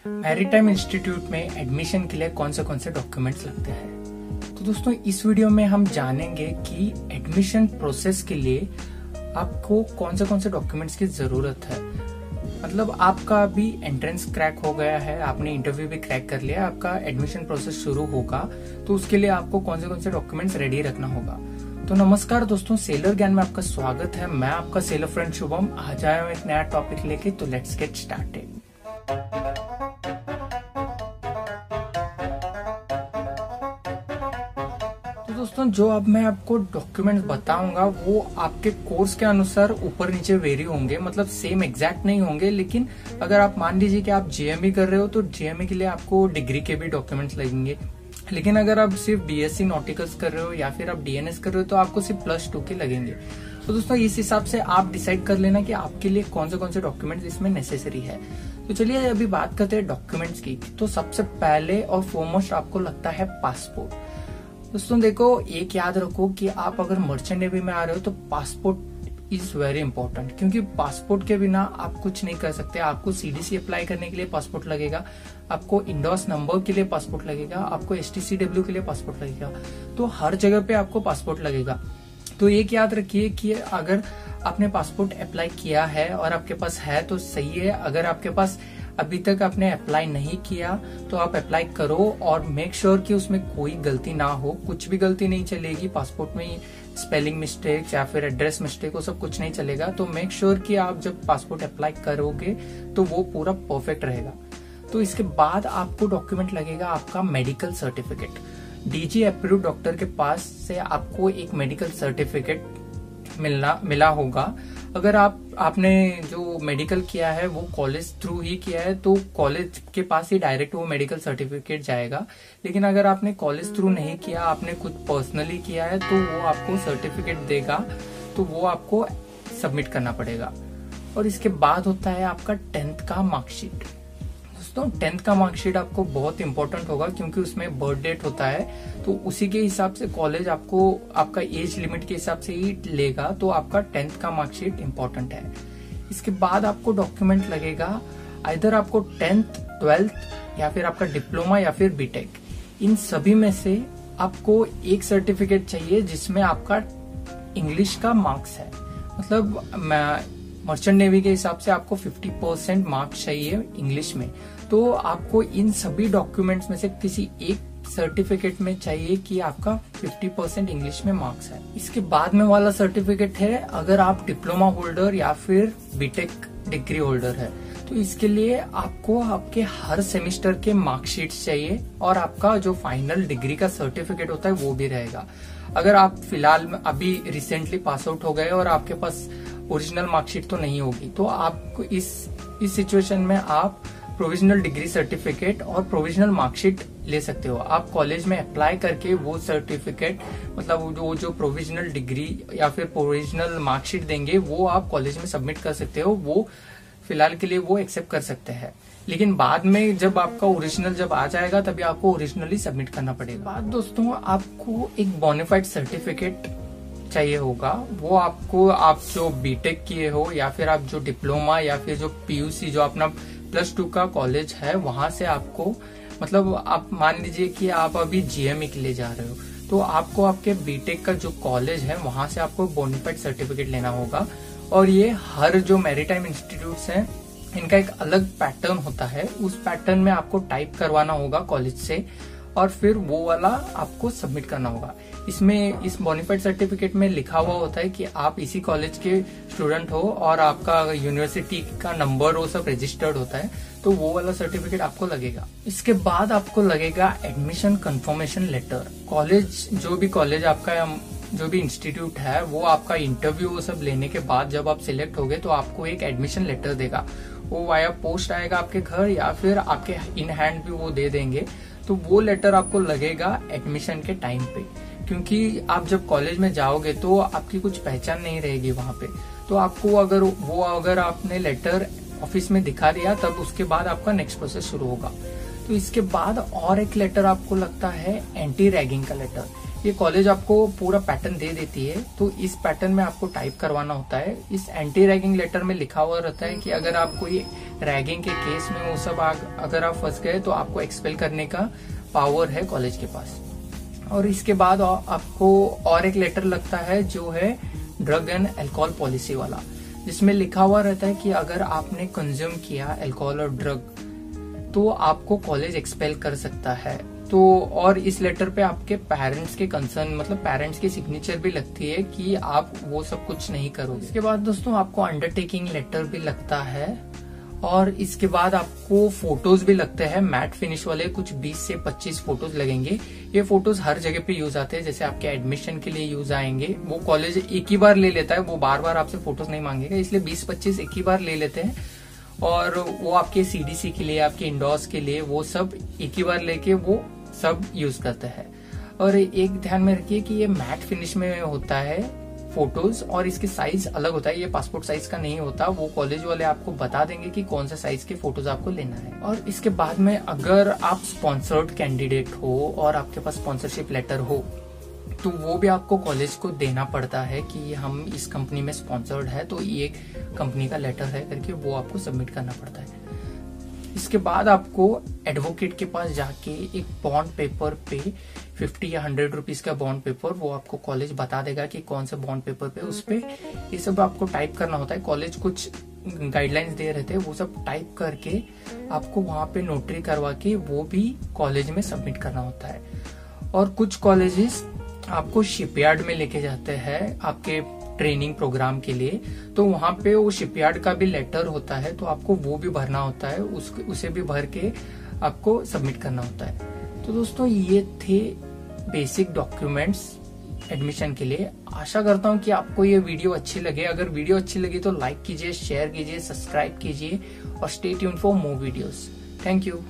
Maritime institute में admission के लिए कौन से डॉक्यूमेंट्स लगते हैं। तो दोस्तों इस वीडियो में हम जानेंगे कि एडमिशन प्रोसेस के लिए आपको कौन से डॉक्यूमेंट्स की जरूरत है। मतलब आपका अभी एंट्रेंस क्रैक हो गया है, आपने इंटरव्यू भी क्रैक कर लिया, आपका एडमिशन प्रोसेस शुरू होगा, तो उसके लिए आपको कौन से डॉक्यूमेंट्स रेडी रखना होगा। तो नमस्कार दोस्तों, सेलर ज्ञान में आपका स्वागत है। मैं आपका सेलर फ्रेंड शुभम आज आया हूं एक नया टॉपिक लेके। तो लेट्स गेट स्टार्टेड। तो दोस्तों जो अब मैं आपको डॉक्यूमेंट्स बताऊंगा वो आपके कोर्स के अनुसार ऊपर नीचे वेरी होंगे, मतलब सेम एग्जैक्ट नहीं होंगे। लेकिन अगर आप मान लीजिए कि आप जीएमई कर रहे हो तो जीएमई के लिए आपको डिग्री के भी डॉक्यूमेंट्स लगेंगे। लेकिन अगर आप सिर्फ बीएससी नॉटिकल्स कर रहे हो या फिर आप डीएनएस कर रहे हो तो आपको सिर्फ +2 के लगेंगे। तो दोस्तों इस हिसाब से आप डिसाइड कर लेना कि आपके लिए कौन से डॉक्यूमेंट्स इसमें नेसेसरी है। तो चलिए अभी बात करते हैं डॉक्यूमेंट्स की। तो सबसे पहले और फॉरमोस्ट आपको लगता है पासपोर्ट। दोस्तों देखो, एक याद रखो कि आप अगर मर्चेंट नेवी में आ रहे हो तो पासपोर्ट इज वेरी इंपॉर्टेंट, क्योंकि पासपोर्ट के बिना आप कुछ नहीं कर सकते। आपको सीडीसी अप्लाई करने के लिए पासपोर्ट लगेगा, आपको इंडोर्स नंबर के लिए पासपोर्ट लगेगा, आपको एसटीसीडब्ल्यू के लिए पासपोर्ट लगेगा। तो हर जगह पे आपको पासपोर्ट लगेगा। तो एक याद रखिए कि अगर आपने पासपोर्ट अप्लाई किया है और आपके पास है तो सही है। अगर आपके पास अभी तक आपने अप्लाई नहीं किया तो आप अप्लाई करो और मेक श्योर कि उसमें कोई गलती ना हो। कुछ भी गलती नहीं चलेगी पासपोर्ट में, स्पेलिंग मिस्टेक या फिर एड्रेस मिस्टेक वो सब कुछ नहीं चलेगा। तो मेक श्योर कि आप जब पासपोर्ट अप्लाई करोगे तो वो पूरा परफेक्ट रहेगा। तो इसके बाद आपको डॉक्यूमेंट लगेगा आपका medical certificate. DG approved doctor के पास से आपको एक मेडिकल सर्टिफिकेट मिला होगा। अगर आपने जो मेडिकल किया है वो कॉलेज थ्रू ही किया है तो कॉलेज के पास ही डायरेक्ट वो मेडिकल सर्टिफिकेट जाएगा। लेकिन अगर आपने कॉलेज थ्रू नहीं किया, आपने खुद पर्सनली किया है तो वो आपको सर्टिफिकेट देगा, तो वो आपको सबमिट करना पड़ेगा। और इसके बाद होता है आपका 10th का मार्कशीट। दोस्तों 10th का मार्कशीट आपको बहुत इंपॉर्टेंट होगा, क्योंकि उसमें बर्थ डेट होता है, तो उसी के हिसाब से कॉलेज आपको आपका एज लिमिट के हिसाब से ही लेगा। तो आपका 10th का मार्कशीट इंपॉर्टेंट है। इसके बाद आपको डॉक्यूमेंट लगेगा, इधर आपको 10th 12th या फिर आपका डिप्लोमा या फिर बीटेक, इन सभी में से आपको एक सर्टिफिकेट चाहिए जिसमें आपका इंग्लिश का मार्क्स है। मतलब मर्चेंट नेवी के हिसाब से आपको 50% मार्क्स चाहिए इंग्लिश में। तो आपको इन सभी डॉक्यूमेंट्स में से किसी एक सर्टिफिकेट में चाहिए कि आपका 50% इंग्लिश में मार्क्स है। इसके बाद में वाला सर्टिफिकेट है अगर आप डिप्लोमा होल्डर या फिर बीटेक डिग्री होल्डर है, तो इसके लिए आपको आपके हर सेमेस्टर के मार्कशीट्स चाहिए और आपका जो फाइनल डिग्री का सर्टिफिकेट होता है वो भी रहेगा। अगर आप फिलहाल अभी रिसेंटली पास आउट हो गए और आपके पास ओरिजिनल मार्कशीट तो नहीं होगी, तो आपको इस सिचुएशन में आप प्रोविजनल डिग्री सर्टिफिकेट और प्रोविजनल मार्कशीट ले सकते हो। आप कॉलेज में अप्लाई करके वो सर्टिफिकेट, मतलब जो प्रोविजनल डिग्री या फिर प्रोविजनल मार्कशीट देंगे वो आप कॉलेज में सबमिट कर सकते हो। वो फिलहाल के लिए वो एक्सेप्ट कर सकते हैं, लेकिन बाद में जब आपका ओरिजिनल जब आ जाएगा तभी आपको ओरिजिनली सबमिट करना पड़ेगा। बाद दोस्तों आपको एक बोनाफाइड सर्टिफिकेट चाहिए होगा। वो आपको, आप जो बीटेक किए हो या फिर आप जो डिप्लोमा या फिर जो पीयूसी जो अपना +2 का कॉलेज है वहां से आपको, मतलब आप मान लीजिए कि आप अभी जीएमई के लिए जा रहे हो तो आपको आपके बीटेक का जो कॉलेज है वहां से आपको बोनाफाइड सर्टिफिकेट लेना होगा। और ये हर जो मैरीटाइम इंस्टीट्यूट्स हैं इनका एक अलग पैटर्न होता है, उस पैटर्न में आपको टाइप करवाना होगा कॉलेज से और फिर वो वाला आपको सबमिट करना होगा। इसमें इस बोनाफाइड सर्टिफिकेट में लिखा हुआ होता है कि आप इसी कॉलेज के स्टूडेंट हो और आपका यूनिवर्सिटी का नंबर वो सब रजिस्टर्ड होता है, तो वो वाला सर्टिफिकेट आपको लगेगा। इसके बाद आपको लगेगा एडमिशन कंफर्मेशन लेटर। कॉलेज आपका जो भी इंस्टीट्यूट है वो आपका इंटरव्यू वो सब लेने के बाद जब आप सिलेक्ट हो गए तो आपको एक एडमिशन लेटर देगा। वो वाया पोस्ट आएगा आपके घर या फिर आपके इन हैंड भी वो दे देंगे। तो वो लेटर आपको लगेगा एडमिशन के टाइम पे, क्योंकि आप जब कॉलेज में जाओगे तो आपकी कुछ पहचान नहीं रहेगी वहां पे। तो आपको अगर आपने लेटर ऑफिस में दिखा दिया तब उसके बाद आपका नेक्स्ट प्रोसेस शुरू होगा। तो इसके बाद और एक लेटर आपको लगता है एंटी रैगिंग का लेटर। ये कॉलेज आपको पूरा पैटर्न दे देती है, तो इस पैटर्न में आपको टाइप करवाना होता है। इस एंटी रैगिंग लेटर में लिखा हुआ रहता है कि अगर आप कोई रैगिंग के केस में वो सब अगर आप फंस गए तो आपको एक्सपेल करने का पावर है कॉलेज के पास। और इसके बाद आपको और एक लेटर लगता है जो है ड्रग एंड अल्कोहल पॉलिसी वाला, जिसमें लिखा हुआ रहता है कि अगर आपने कंज्यूम किया अल्कोहल और ड्रग तो आपको कॉलेज एक्सपेल कर सकता है। तो और इस लेटर पे आपके पेरेंट्स के कंसर्न मतलब पेरेंट्स की सिग्नेचर भी लगती है कि आप वो सब कुछ नहीं करोगे। इसके बाद दोस्तों आपको अंडरटेकिंग लेटर भी लगता है और इसके बाद आपको फोटोज भी लगते हैं मैट फिनिश वाले, कुछ 20 से 25 फोटोज लगेंगे। ये फोटोज हर जगह पे यूज आते हैं, जैसे आपके एडमिशन के लिए यूज आएंगे। वो कॉलेज एक ही बार ले लेता है, वो बार बार आपसे फोटोज नहीं मांगेगा, इसलिए 20-25 एक ही बार ले लेते हैं। और वो आपके सीडीसी के लिए, आपके इंडोर्स के लिए वो सब एक ही बार लेके वो सब यूज करते हैं। और एक ध्यान में रखिए कि ये मैट फिनिश में होता है फोटोज और इसके साइज अलग होता है, ये पासपोर्ट साइज का नहीं होता। वो कॉलेज वाले आपको बता देंगे कि कौन सा साइज के फोटोज आपको लेना है। और इसके बाद में अगर आप स्पॉन्सर्ड कैंडिडेट हो और आपके पास स्पॉन्सरशिप लेटर हो तो वो भी आपको कॉलेज को देना पड़ता है कि हम इस कंपनी में स्पॉन्सर्ड है, तो ये कंपनी का लेटर है करके वो आपको सबमिट करना पड़ता है। इसके बाद आपको एडवोकेट के पास जाके एक बॉन्ड पेपर पे 50 या 100 रुपीज का बॉन्ड पेपर वो आपको कॉलेज बता देगा कि कौन से बॉन्ड पेपर पे उस पे ये सब आपको टाइप करना होता है। कॉलेज कुछ गाइडलाइंस दे रहे थे, वो सब टाइप करके आपको वहां पे नोटरी करवा के वो भी कॉलेज में सबमिट करना होता है। और कुछ कॉलेजेस आपको शिपयार्ड में लेके जाते हैं आपके ट्रेनिंग प्रोग्राम के लिए, तो वहां पे वो शिपयार्ड का भी लेटर होता है, तो आपको वो भी भरना होता है, उसे भी भर के आपको सबमिट करना होता है। तो दोस्तों ये थे बेसिक डॉक्यूमेंट्स एडमिशन के लिए। आशा करता हूँ कि आपको ये वीडियो अच्छी लगे। अगर वीडियो अच्छी लगी तो लाइक कीजिए, शेयर कीजिए, सब्सक्राइब कीजिए और stay tuned for more videos. Thank you.